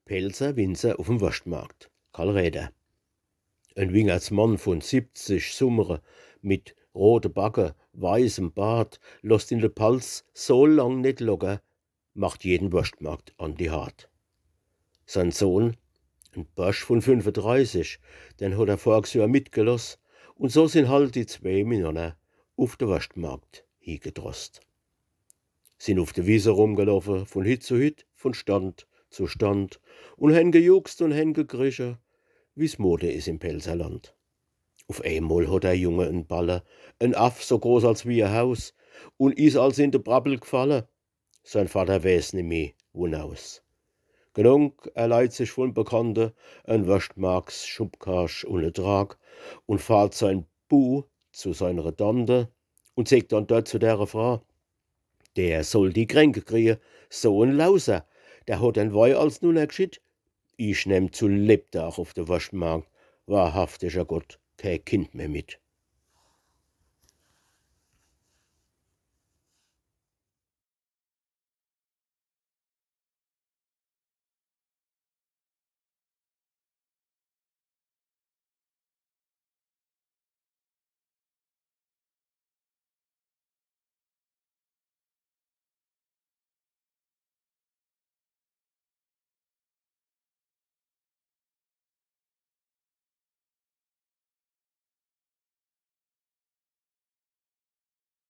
Pelzer Winzer auf dem Wurstmarkt. Karl Räder. Ein Wingersmann von 70 Summere mit rote Backe, weißem Bart, lässt in de Palz so lang nicht locker, macht jeden Wurstmarkt an die hart. Sein Sohn, ein Bursch von 35, den hat er voriges Jahr mitgelassen, und so sind halt die zwei Männer auf den Wurstmarkt hingedrost. Sind auf der Wiese rumgelaufen, von Hüt zu Hüt, von Stand zu Stand, und hen gejuckst und hen gekriechen, wie's Mode is im Pelzerland. Auf einmal hat der Junge en Balle, en Aff so groß als wie ein Haus, und is als in de Brabbel gefallen. Sein Vater weiß nicht mehr, wonaus. Genug er leiht sich von Bekannten en Wurstmarks, Schubkarsch und en Trag und fahrt sein Bu zu seiner Tante und sagt dann dort zu der Frau, der soll die Kränke kriegen, so en Lauser, der hat en Wei als nun geschit. Ich nehm zu Lebtag auf den Wurstmarkt, wahrhaftiger Gott, kein Kind mehr mit.